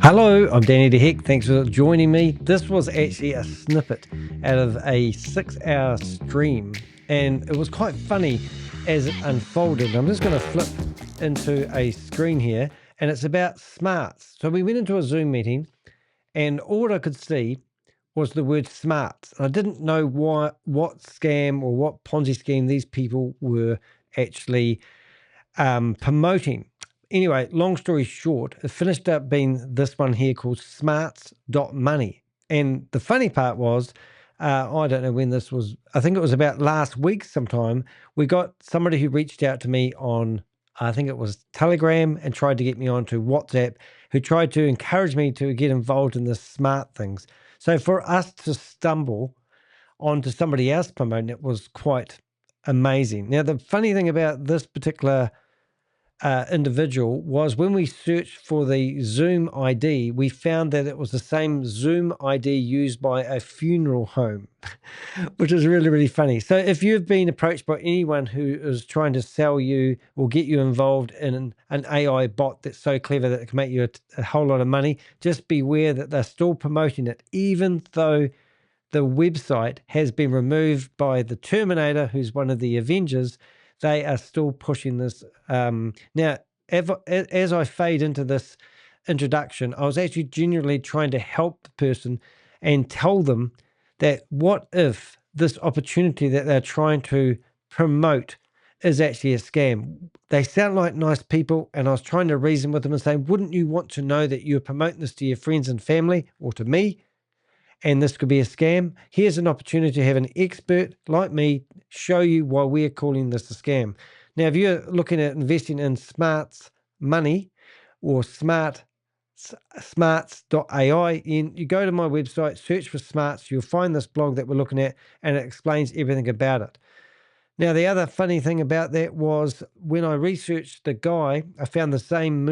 Hello, I'm Danny DeHeck. Thanks for joining me. This was actually a snippet out of a 6-hour stream, and it was quite funny as it unfolded. I'm just going to flip into a screen here, and it's about smarts. So we went into a Zoom meeting, and all I could see was the word smarts. I didn't know what scam or what Ponzi scheme these people were actually promoting. Anyway, long story short, it finished up being this one here called Smarts.Money. And the funny part was, I don't know when this was, I think it was about last week sometime, we got somebody who reached out to me on, I think it was Telegram, and tried to get me onto WhatsApp, who tried to encourage me to get involved in the smart things. So for us to stumble onto somebody else promoting it was quite amazing. Now, the funny thing about this particular individual was when we searched for the Zoom ID, we found that it was the same Zoom ID used by a funeral home, which is really, really funny. So if you've been approached by anyone who is trying to sell you or get you involved in an AI bot that's so clever that it can make you a whole lot of money, just beware that they're still promoting it, even though the website has been removed by the Terminator, who's one of the Avengers. They are still pushing this. Now, as I fade into this introduction, I was actually genuinely trying to help the person and tell them that what if this opportunity that they're trying to promote is actually a scam. They sound like nice people, and I was trying to reason with them and say, wouldn't you want to know that you're promoting this to your friends and family or to me? And this could be a scam. Here's an opportunity to have an expert like me show you why we're calling this a scam. Now, if you're looking at investing in Smarts Money or Smarts.ai, you go to my website, search for Smarts, you'll find this blog that we're looking at, and it explains everything about it. Now, the other funny thing about that was when I researched the guy, I found the same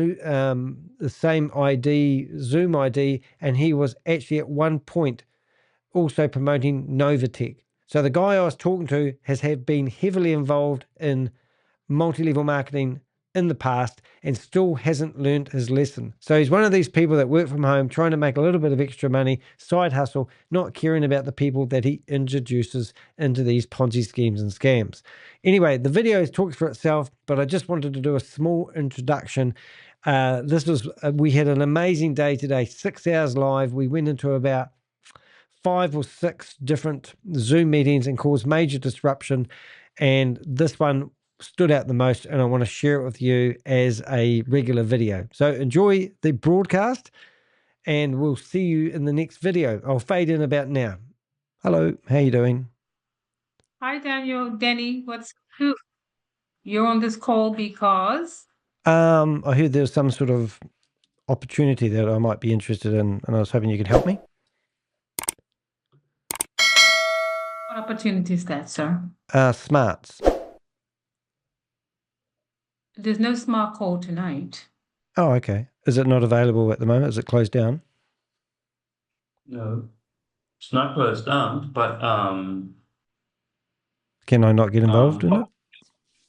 ID, Zoom ID, and he was actually at one point also promoting Novatech. So the guy I was talking to has been heavily involved in multi-level marketing in the past and still hasn't learned his lesson. So he's one of these people that work from home, trying to make a little bit of extra money, side hustle, not caring about the people that he introduces into these Ponzi schemes and scams. Anyway, the video talks for itself, but I just wanted to do a small introduction. We had an amazing day today, 6 hours live. We went into about 5 or 6 different Zoom meetings and caused major disruption. And this one stood out the most, and I want to share it with you as a regular video. So enjoy the broadcast, and we'll see you in the next video. I'll fade in about now. Hello, how you doing? Hi, Danny, you're on this call because I heard there's some sort of opportunity that I might be interested in, and I was hoping you could help me. what opportunity is that, sir? Smarts. There's no smart call tonight. Oh, okay. Is it not available at the moment? Is it closed down? No, it's not closed down, but Can I not get involved in it?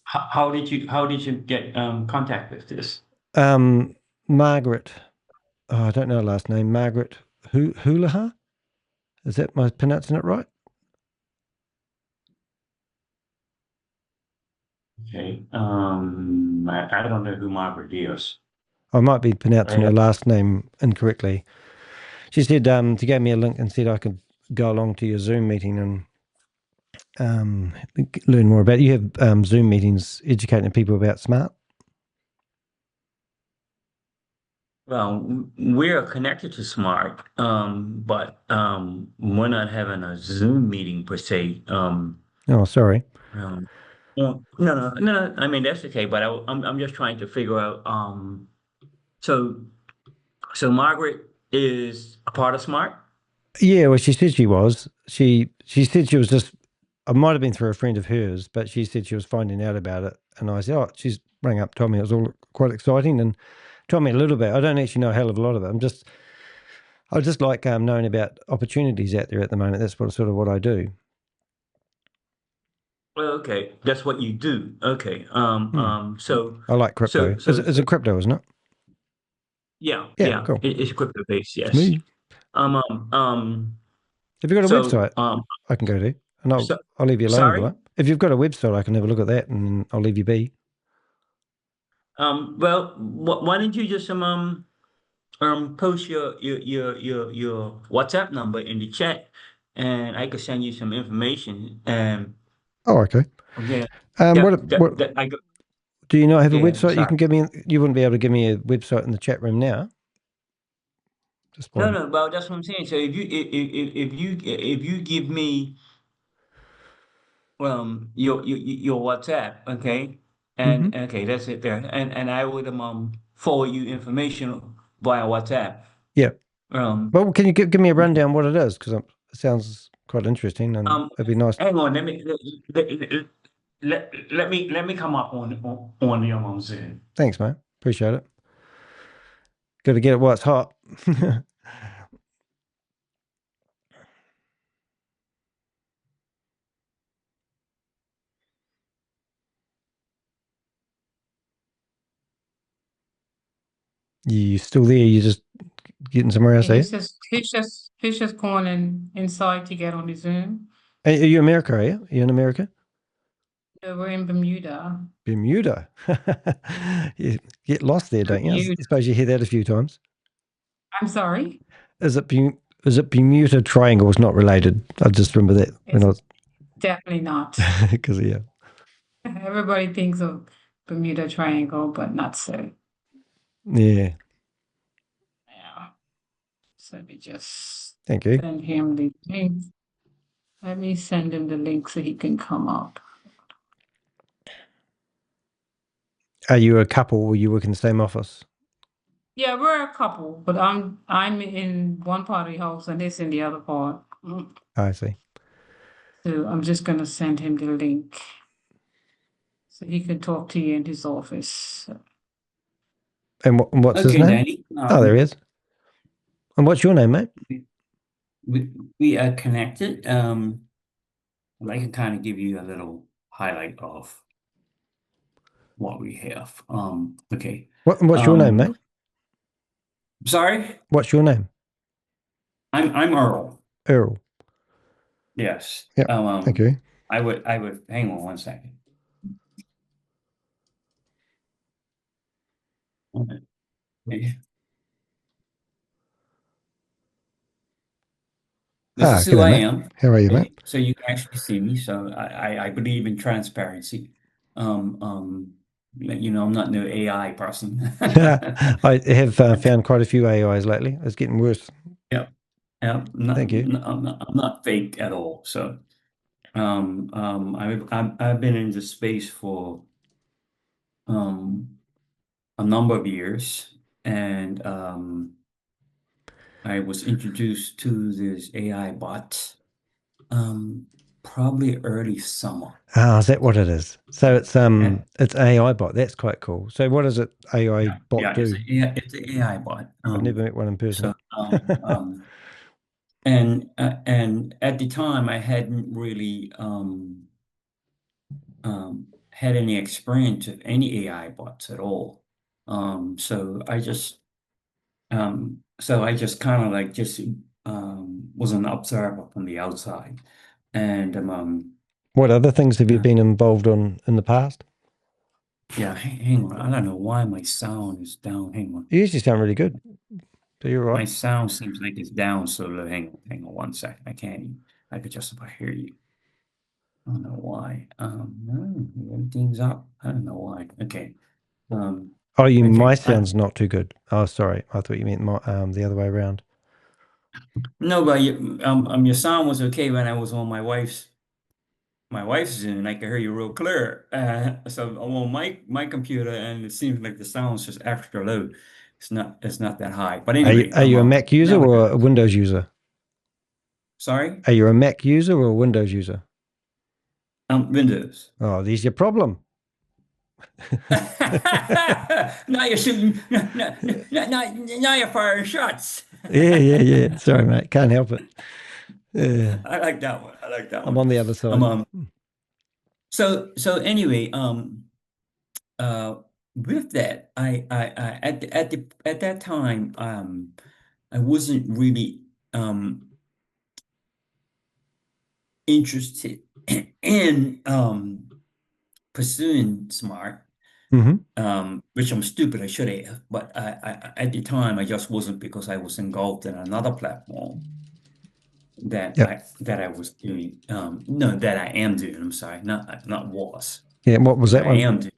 how did you get contact with this? Margaret. Oh, I don't know her last name. Margaret Hulaha? Is that my pronouncing it right? Okay, I don't know who Margaret is. I might be pronouncing her last name incorrectly. She said she gave me a link and said I could go along to your Zoom meeting and learn more about it. You have Zoom meetings educating people about smart? Well, we're connected to Smart, but we're not having a Zoom meeting per se. Oh, sorry. No, no. I mean that's okay, but I'm just trying to figure out. So so Margaret is a part of Smart. Yeah, well, she said she was. She said she was just, I might have been through a friend of hers, but she said she was finding out about it. And I said, oh, she's rang up, told me it was all quite exciting and told me a little bit. I don't actually know a hell of a lot of it. I just like knowing about opportunities out there at the moment. That's sort of what I do. Well, okay, that's what you do. Okay. So I like crypto. so Is it crypto, isn't it? Yeah, Yeah, yeah, cool. it's crypto based. It's Yes. me. Um, um, um, Have you got a so, website I can go to? And so, I'll leave you alone if you sorry. like. If you've got a website, I can have a look at that and I'll leave you be. Well, why don't you just post your WhatsApp number in the chat, and I could send you some information. Oh, okay. Okay, What that I go. do you not have a Yeah, website you sorry. can give me? You wouldn't be able to give me a website in the chat room now. Just No, one. no, well, that's what I'm saying. So if you give me your WhatsApp, okay, Mm-hmm. and okay, that's it there, and I would forward you information via WhatsApp. Yeah. Um, Well, can you give me a rundown what it is? Because it sounds quite interesting and um, it'd be nice. hang on, let me come up on the Zoom. Thanks, mate. Appreciate it. Got to get it while it's hot. You still there? You just getting somewhere else, And are you? he's just going inside to get on the Zoom. Are you America, are you? Are you in America? No, we're in Bermuda. Bermuda. You get lost there, don't you? I Bermuda. suppose you hear that a few times. I'm sorry. Is it Bermuda Triangle? It's not related. I just remember that when I It's was definitely not. because yeah. Everybody thinks of Bermuda Triangle, but not so. Yeah. Yeah. So let me just Thank you. send him the link. Let me send him the link so he can come up. Are you a couple or you work in the same office? Yeah, we're a couple, but I'm in one part of the house and he's in the other part. I see. So I'm just gonna send him the link so he can talk to you in his office. And what's his Okay, name? Danny. Oh, there he is. And what's your name, mate? We are connected. I can kind of give you a little highlight of what we have. Okay. What's your name, mate? Sorry, What's your name? I'm Earl. Earl. Yes. Yeah. Thank you. I would hang on one second. Okay. This is who G'day, I mate. am. How are you, Okay, mate? so you can actually see me. So I believe in transparency. I'm not no AI person. I have found quite a few AIs lately. It's getting worse. Yeah. Yeah, Thank you. I'm not fake at all. So, I've been in this space for a number of years, and I was introduced to this AI bot probably early summer. Ah, is that what it is? So And it's AI bot. That's quite cool. So what does it AI yeah, bot do? it's an AI bot. I've never met one in person. So and at the time I hadn't really had any experience of any AI bots at all. So I just kind of like just was an observer from the outside. And What other things have you uh, been involved in the past? yeah, hang on. I don't know why my sound is down. Hang on. You usually sound really good. So you're My right. sound seems like it's down so low. Hang on one second. I can't even, I could just about hear you. I don't know why. Everything's up. I don't know why. Okay. Oh, my Okay. sound's not too good. Oh, sorry. I thought you meant the other way around. No, but your sound was okay when I was on my wife's Zoom. I could hear you real clear. So I'm on my computer, and it seems like the sound's just extra low. It's not that high. But anyway, Are you a Mac user now I or got a this. Windows user? Sorry, Are you a Mac user or a Windows user? Windows. Oh, there's your problem. Now you're shooting. Now you're firing shots. Yeah. Sorry, mate. Can't help it. Yeah. I like that one. I like that I'm one. on the other side. So anyway, uh, with that, at that time, I wasn't really interested in pursuing Smart, which I'm stupid. I should have, but at the time I just wasn't, because I was engulfed in another platform Yep. that I was doing. No, that I am doing. I'm sorry, not was. Yeah. What was that I one? am doing.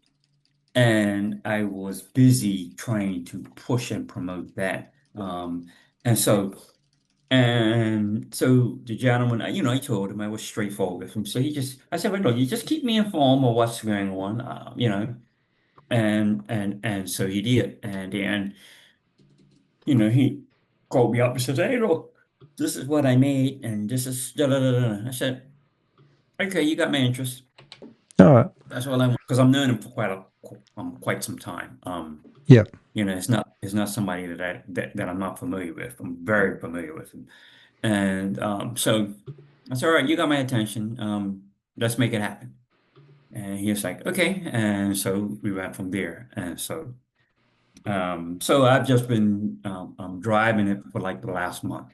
And I was busy trying to push and promote that. And so the gentleman, I told him I was straightforward with him. So I said, well, no, you just keep me informed of what's going on, and so he did. And then, he called me up and said, hey, look, this is what I made, and this is da da da da. I said, okay, you got my interest. All right. That's all I want, because I'm knowing him for quite some time. Yeah. It's not somebody that I'm not familiar with. I'm very familiar with him. And so I said, all right, you got my attention. Let's make it happen. And he was like, okay. And so we went from there. And so I've just been driving it for like the last month.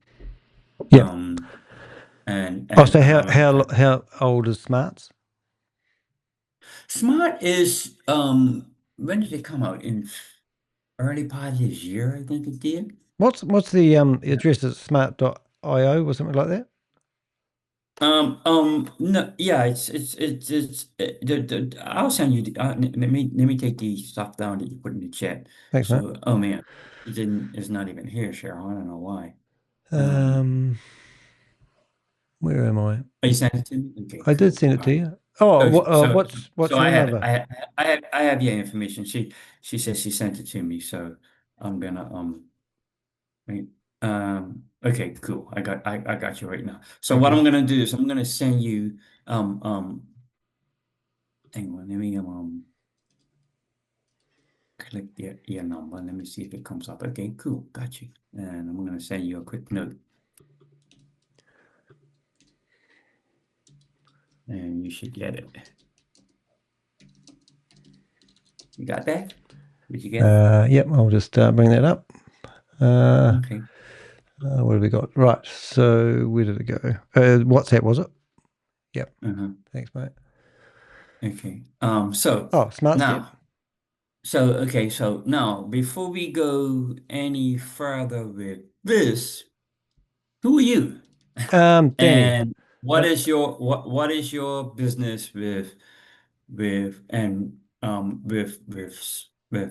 Yeah. And So how old is Smarts? Smart is when did it come out? In early part of this year, I think it did. What's the address? Is smart.io or something like that? No, yeah, I'll send you let me take the stuff down that you put in the chat. Thanks, mate. So, oh man, it's not even here, Cheryl. I don't know why. Where am I? Oh, you sent it to me? Okay, I did cool. send it All to right. you. Oh, So, what's so your I have it. number? I have your information. She says she sent it to me, so I'm gonna wait. Okay, cool. I got you right now. So what Okay. I'm gonna do is I'm gonna send you hang on, let me click your number. Let me see if it comes up. Okay, cool, got you. And I'm gonna send you a quick note. And you should get it. You got that? Did you get it? Yep, I'll just bring that up. Okay. What have we got? Right. So where did it go? WhatsApp, was it? Yep. Thanks, mate. Okay. Smart now, Step. so now before we go any further with this, who are you? Danny. And what is your business with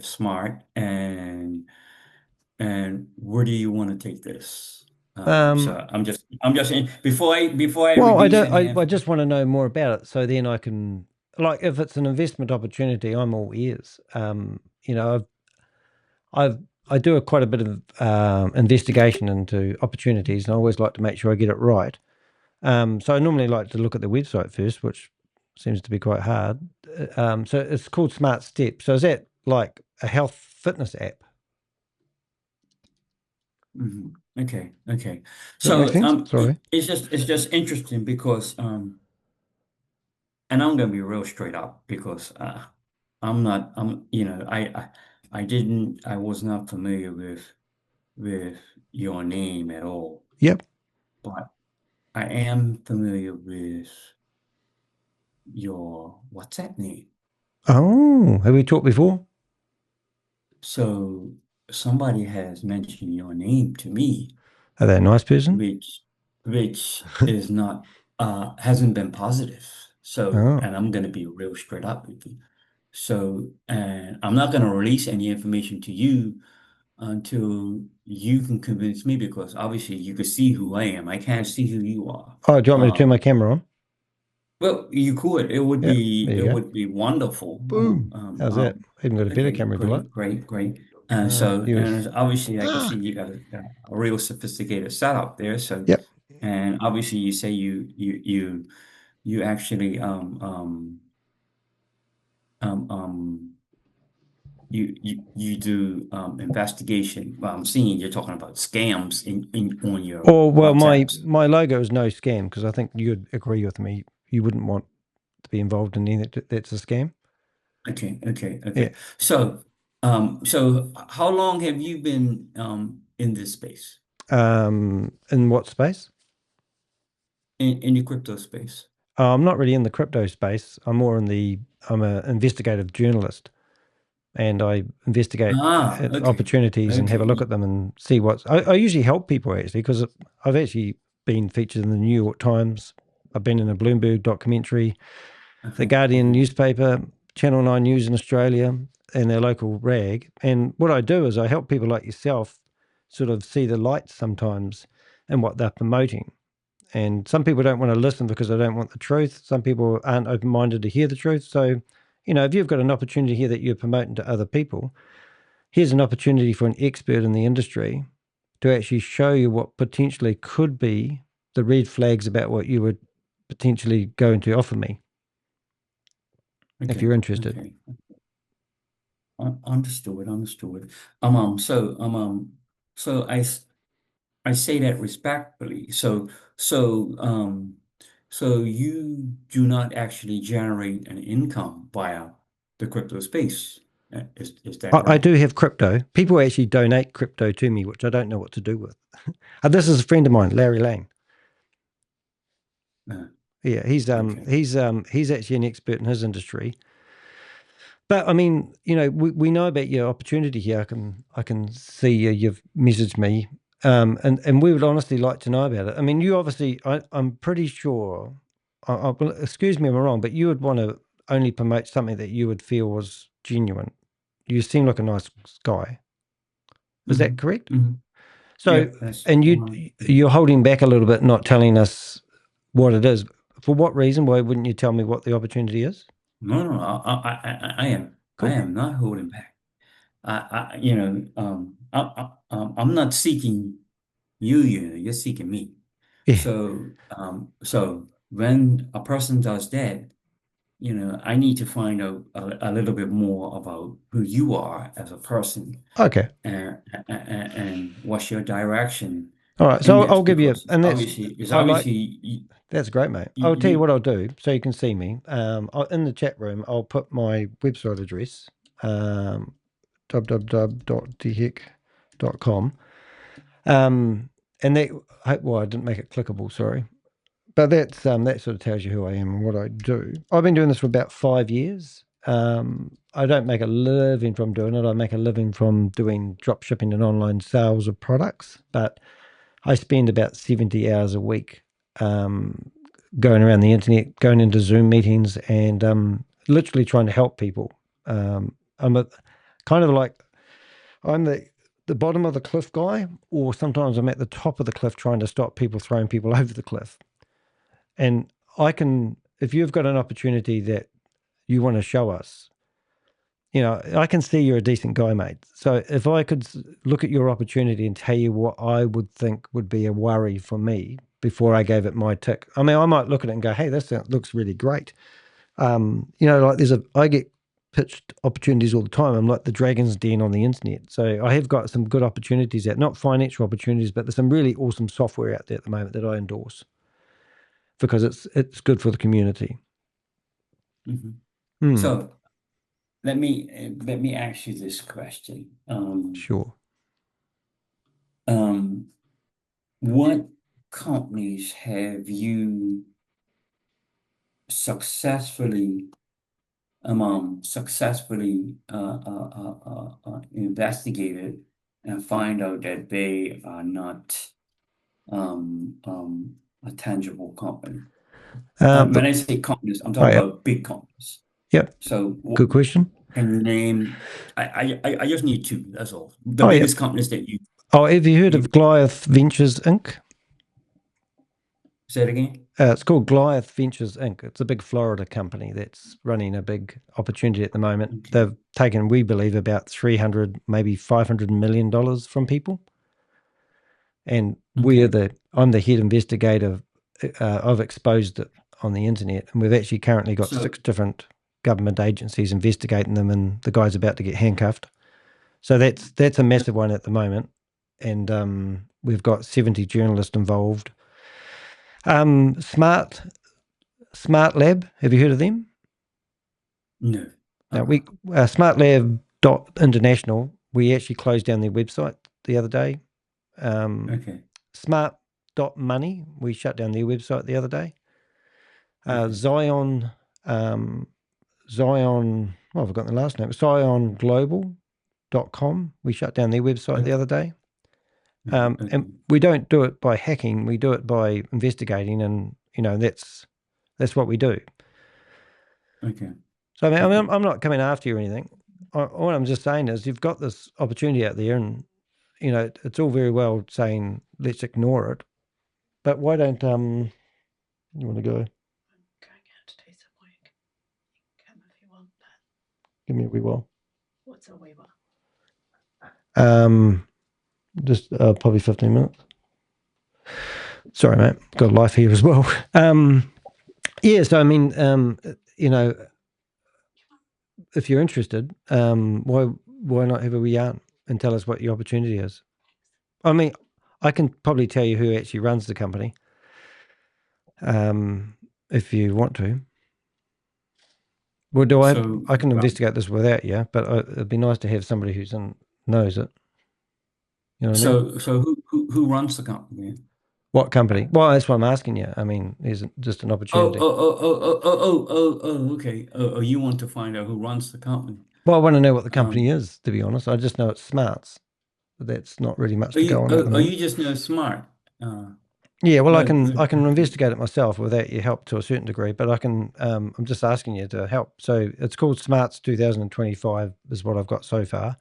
Smart, and where do you want to take this? So I'm just before I Well, release any I just want to know more about it, so then I can, like, if it's an investment opportunity, I'm all ears. I do quite a bit of investigation into opportunities, and I always like to make sure I get it right. So I normally like to look at the website first, which seems to be quite hard. So it's called Smart Step. So is that like a health fitness app? Okay. Does that So make sense? Sorry. it's just interesting because and I'm gonna be real straight up, because I was not familiar with your name at all, Yep. but I am familiar with your WhatsApp name. Oh, have we talked before? So somebody has mentioned your name to me, Are they a nice person? which is not hasn't been positive. So, Oh. and I'm gonna be real straight up with you. So, and I'm not gonna release any information to you until you can convince me, because obviously you can see who I am. I can't see who you are. Oh, do you want me to turn my camera on? Well, you could. It would Yeah, be there you it go. would be wonderful. Boom. How's that? Even got a better Okay, camera if you like. great. And so, US. and obviously, I can see you got a real sophisticated setup there. So, Yep. and obviously, you say you actually um um you do investigation. Well, I'm seeing you're talking about scams in on your Or well, WhatsApps. my logo is no scam, because I think you'd agree with me. You wouldn't want to be involved in anything that's a scam. Okay, okay, Yeah. okay. So, so how long have you been in this space, In what space? in the crypto space? I'm not really in the crypto space. I'm an investigative journalist, and I investigate Ah, okay, opportunities and have a look okay. at them and see I usually help people actually, because I've actually been featured in the New York Times. I've been in a Bloomberg documentary, the Uh-huh, Guardian uh-huh. newspaper, Channel 9 News in Australia, and their local rag. And what I do is I help people like yourself sort of see the light sometimes in what they're promoting. And some people don't want to listen because they don't want the truth. Some people aren't open-minded to hear the truth. So, if you've got an opportunity here that you're promoting to other people, here's an opportunity for an expert in the industry to actually show you what potentially could be the red flags about what you would potentially going to offer me if Okay, you're interested. okay. Understood, understood. So, so I say that respectfully. So you do not actually generate an income via the crypto space. Is that I correct? do have crypto. People actually donate crypto to me, which I don't know what to do with. This is a friend of mine, Larry Lang. Uh, Yeah, he's okay. he's actually an expert in his industry. But I mean, we know about your opportunity here. I can see you've messaged me, and we would honestly like to know about it. I mean, you obviously, I'm pretty sure. Well, excuse me if I'm wrong, but you would want to only promote something that you would feel was genuine. You seem like a nice guy. Is that Hmm. correct? Hmm. So, Yep, that's and mhm. you're holding back a little bit, not telling us what it is. For what reason? Why wouldn't you tell me what the opportunity is? No, no, I Cool. am not holding back. I'm not seeking you, you're seeking me. Yeah. So when a person does that, I need to find out a little bit more about who you are as a person, Okay. and what's your direction All right. in So this, I'll give you, because and I like, that's great, mate. I'll tell you you, what I'll do so you can see me. In the chat room, I'll put my website address, www.theheck.com. And well, I didn't make it clickable, sorry. But that sort of tells you who I am and what I do. I've been doing this for about 5 years. I don't make a living from doing it. I make a living from doing drop shipping and online sales of products. But I spend about 70 hours a week going around the internet, going into Zoom meetings, and literally trying to help people. I'm kind of like I'm the bottom of the cliff guy, or sometimes I'm at the top of the cliff trying to stop people throwing people over the cliff. And if you've got an opportunity that you want to show us, I can see you're a decent guy, mate. So if I could look at your opportunity and tell you what I would think would be a worry for me before I gave it my tick. I mean, I might look at it and go, hey, looks really great. Like I get pitched opportunities all the time. I'm like the dragon's den on the internet. So I have got some good opportunities not financial opportunities, but there's some really awesome software out there at the moment that I endorse because it's good for the community. mhm. Hmm. So let me ask you this question. Sure. Um, what companies have you successfully investigated and find out that they are not a tangible company? When Look, I say companies, I'm oh, talking yeah. about big companies. Yep. So Good question. can you name? I just need two. That's all. The Oh, yeah. biggest companies that you Oh, have you heard you of Goliath Ventures Inc.? say it again. It's called Goliath Ventures Inc. It's a big Florida company that's running a big opportunity at the moment. Okay. They've taken, we believe, about 300, maybe $500 million from people. And Okay. I'm the head investigator. I've exposed it on the internet, and we've actually currently got So 6 different government agencies investigating them, and the guy's about to get handcuffed. So that's a massive one at the moment. And we've got 70 journalists involved. Smart Lab, have you heard of them? no, Now, SmartLab.international, we actually closed down their website the other day. Okay. Smart.Money, we shut down their website the other day. Okay. Zion, I've forgotten the last name, zionglobal.com, we shut down their website the other day. Okay. And we don't do it by hacking, we do it by investigating, and that's what we do. Okay. So I mean, Okay. I'm not coming after you or anything. What I'm just saying is you've got this opportunity out there, and it's all very well saying let's ignore it, but why don't you want to go? Going out to do some work. Come if you want, but Give me a wee while. what's a wee while? Just probably 15 minutes. Sorry, mate. Got a life here as well. Yeah, so I mean, if you're interested, why not have a wee yarn and tell us what your opportunity is? I mean, I can probably tell you who actually runs the company, if you want to. Well, I can investigate this without you, but it'd be nice to have somebody who knows it. You know what I mean? So who runs the company? What company? Well, that's what I'm asking you. I mean, is just an opportunity. Okay. Oh, you want to find out who runs the company? Well, I want to know what the company is, to be honest. I just know it's Smarts, but that's not really much to go on at the moment. You just know Smart. Yeah, well, I can investigate it myself without your help to a certain degree, but I can. I'm just asking you to help. So it's called Smarts 2025 is what I've got so far.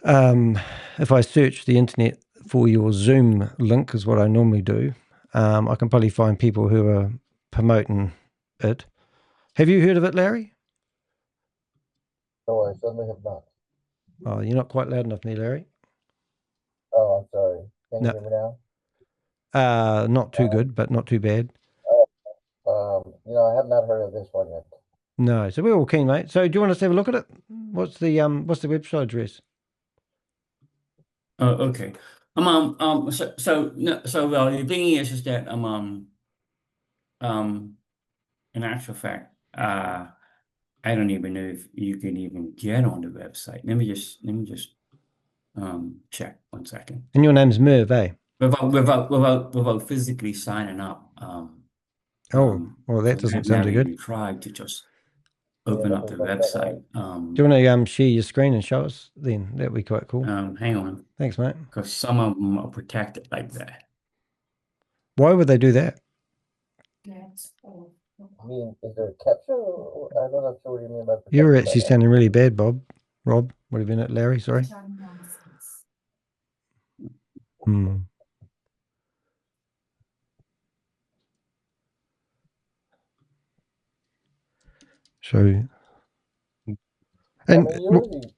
If I search the internet for your Zoom link, is what I normally do, I can probably find people who are promoting it. Have you heard of it, Larry? No, I certainly have not. Oh, you're not quite loud enough, me, Larry. Oh, I'm sorry. Can you No. hear me now? Not too good, but not too bad. I have not heard of this one yet. No, so we're all keen, mate. So do you want us to have a look at it? What's the website address? Okay. So the thing is that in actual fact, I don't even know if you can even get on the website. Let me just check 1 second. And your name's Merv, eh? Without physically signing up. Well, that doesn't sound too good. You tried to just open up the website. Do you want to share your screen and show us then? That'd be quite cool. Hang on, Thanks, mate. because some of them are protected like that. Why would they do that? That's all. I mean, is there a capture? I'm not sure what you mean by You're protected actually by that. sounding really bad, Bob. Rob, what have you been at? Larry, sorry. So, and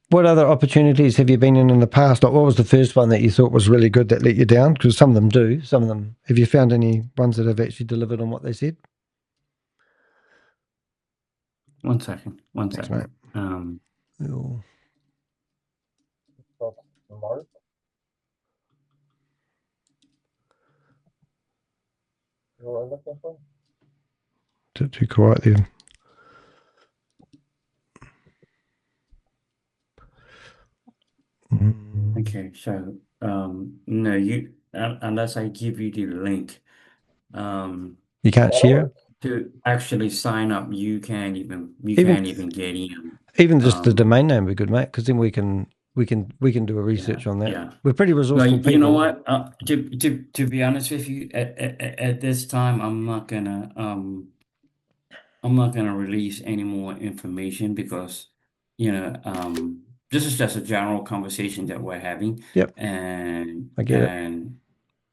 what other opportunities have you been in the past? Like, what was the first one that you thought was really good that let you down? Because some of them do. Some of them. Have you found any ones that have actually delivered on what they said? 1 second. Thanks, second. Mate. Smart? Is what I'm looking for? Too quiet there. Okay, so no, you unless I give you the link, you can't share it? to actually sign up. You can't even get in. Even just the domain name would be good, mate, because then we can do a research on that. Yeah. We're pretty resourceful people. You know what? To be honest with you, at this time, I'm not gonna release any more information because this is just a general conversation that we're having. Yep. And I get it. And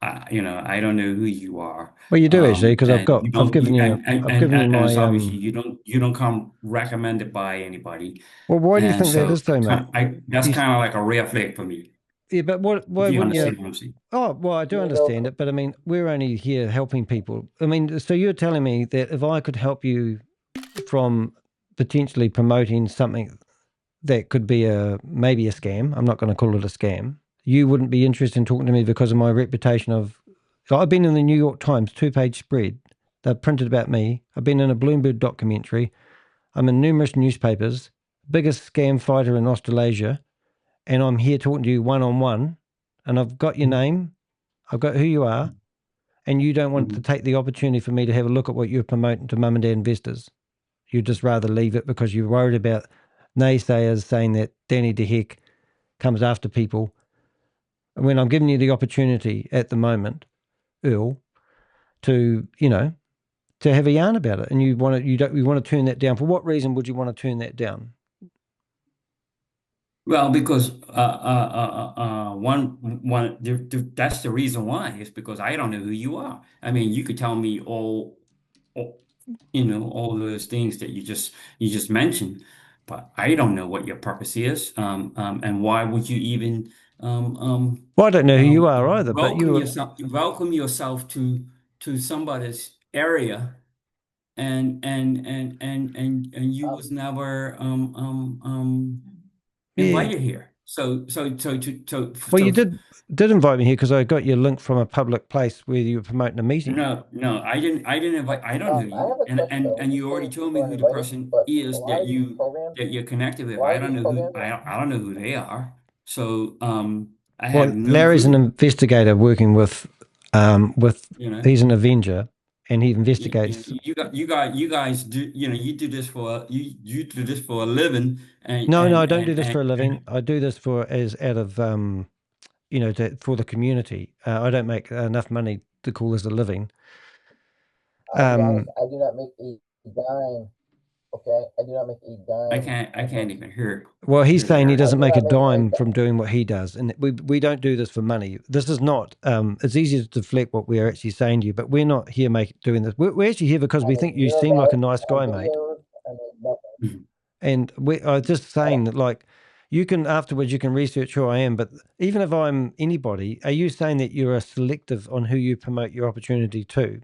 I don't know who you are. Well, you do actually, because I've given you my. Obviously, you don't come recommended by anybody. Well, why do you think that is, though, mate? That's kind of like a red flag for me. Yeah, but why wouldn't you? What I'm saying? Oh, well, I do understand it, but I mean, we're only here helping people. I mean, so you're telling me that if I could help you from potentially promoting something that could be maybe a scam, I'm not going to call it a scam, you wouldn't be interested in talking to me because of my reputation of. I've been in the New York Times 2-page spread. They've printed about me. I've been in a Bloomberg documentary. I'm in numerous newspapers, biggest scam fighter in Australasia, and I'm here talking to you one-on-one, and I've got your name, I've got who you are, and you don't want to take the opportunity for me to have a look at what you're promoting to mum and dad investors. You'd just rather leave it because you're worried about naysayers saying that Danny DeHeck comes after people. When I'm giving you the opportunity at the moment, Earl, to, to have a yarn about it, and you want to turn that down. For what reason would you want to turn that down? Well, because that's the reason why. Is because I don't know who you are. I mean, you could tell me all all those things that you just mentioned, but I don't know what your purpose is. And why would you even Well, I don't know who you are either, but welcome yourself to somebody's area, and you was never invited here. Well, you did invite me here because I got your link from a public place where you were promoting a meeting. No, I didn't invite. I don't know I have you, a question, though. and you already told me People who are the invited, person but is a lot of these programs, that you're connected with. why I are don't these know who programs? I don't know who they are. So I Well, have no Larry's an clue. investigator working with he's an Avenger, and he investigates. You guys do you do this for you do this for a living, and No, I and don't do and this for a and, living. I do this for for the community. I don't make enough money to call this a living. I'll be honest, I do not make a dime. Okay, I do not make a dime. I can't even hear. Well, he's saying he Larry. doesn't make a I do not make dime from doing what he does, and we don't do this for money. This is not. It's easy to deflect what we're actually saying to you, but we're not here doing this. We're actually here because we think you seem like a nice guy, mate. I make nothing. And I was just saying that, like, you can afterwards you can research who I am, but even if I'm anybody, are you saying that you're selective on who you promote your opportunity to?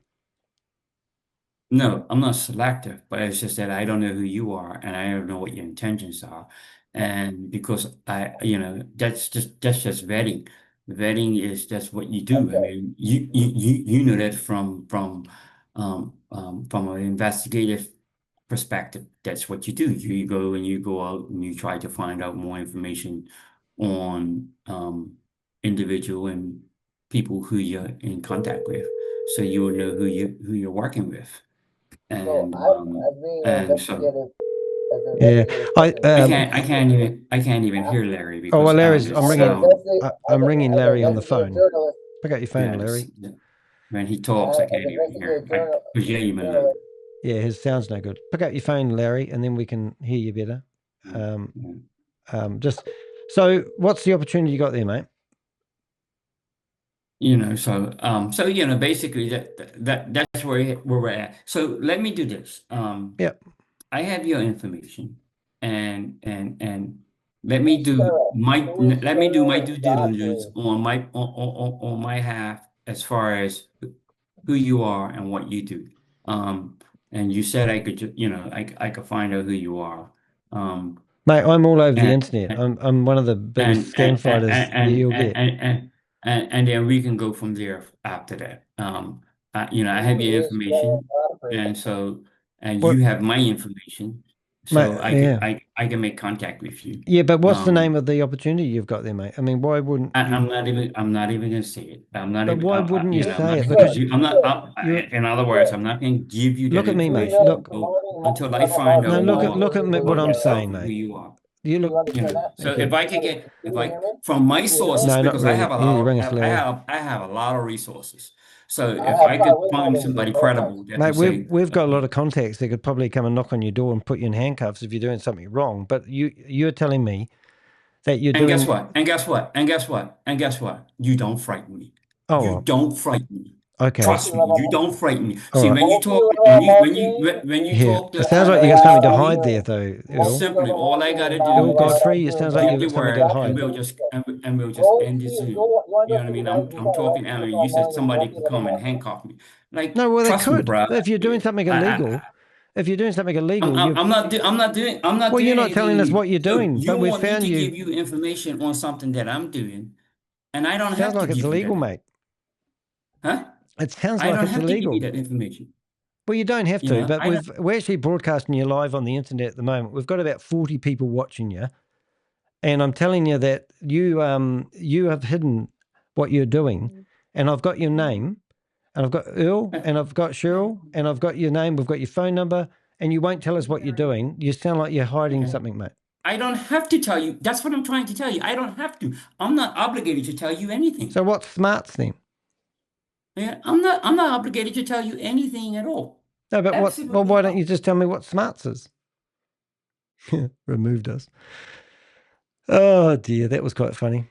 No, I'm not selective, but it's just that I don't know who you are and I don't know what your intentions are. And because that's just vetting. Vetting is that's what you do. I Okay. mean, you know that from an investigative perspective. That's what you do. You go out and you try to find out more information on individual and people who you're in contact with, so you will know who you're working with. So And I've been an and so investigative as an Yeah, investigative person. I can't even hear Larry Oh well, because Larry's. the I'm As an ringing. sound. I'm ringing as an Larry on the investigative phone. journalist, Pick up your phone, Larry. When he talks, I as can't an even hear investigative him. I presume him a little. journalist, Yeah, his sound's no good. Pick up your phone, Larry, and then we can hear you better. Just so, what's the opportunity you got there, mate? Basically that's where we're at. So let me do this. Yep. I have your information, and let me who's do Cheryl? Who is let me do my Cheryl due diligence Godfrey? on my half as far as who you are and what you do. And you said I could I could find out who you are. Mate, I'm all over the And internet. I'm one of the biggest scam fighters that you'll get. and then we can go from there after that. I Who have your is Cheryl information, Godfrey? and What, you have my information, mate? so Yeah, I can make contact with you. yeah. But what's the name of the opportunity you've got there, mate? I mean, why wouldn't you? I'm not even gonna say it. I'm not But even. why wouldn't you I'm say not it? gonna Because give you. I'm not. you're. In other words, I'm not gonna give you that Look at me, mate. information Look. until I find No, out more look at what about I'm yourself saying, and who mate. you are. You Do you look. understand that? So Okay. if I could get, Do you hear me? from my Do you hear me? sources, No, not because I really. have a You need to lot ring of, us, Larry. I have a lot of resources. So I if have I could way more find than you, somebody no offense. credible that Mate, could say, we've got a lot of contacts that could probably come and knock on your door and put you in handcuffs if you're doing something wrong. But you're telling me that you're and guess doing. what? And guess what? And guess what? And guess what? You don't frighten me. Oh, You well, don't frighten me. okay. Trust me, you don't frighten me. All See, right. when you talk, when you Yeah. talk It to sounds like you got something to hide me, there, though, Earl. simply all I gotta Earl do is Godfrey, it sounds like give you've the got something to word, and hide. we'll just end the Zoom. You know what I mean? I'm talking, I mean, you said somebody could come and handcuff me. Like, No, well, they trust me, could. bro. If you're doing something illegal, you've. I'm not Well, doing you're not anything telling us illegal. what you're So doing, you but we've want me found to you. give you information on something that I'm doing, and I don't Sounds have to like it's give you illegal, that, mate. huh? It sounds I like don't it's have to give you illegal. that information. Well, you don't have You to, know, but we're actually broadcasting you live on the internet at the moment. We've got about 40 people watching you, and I'm telling you that you have hidden what you're doing, and I've got your name, and I've got Earl, and I've got Cheryl, and I've got your name, we've got your phone number, and you won't tell us what you're doing. You sound like you're hiding something, mate. I don't have to tell you. That's what I'm trying to tell you. I don't have to. I'm not obligated to tell you anything. So what's Smarts then? Yeah, I'm not obligated to tell you anything at all. No, but Absolutely well, why not. don't you just tell me what Smarts is? Removed us. Oh dear, that was quite funny.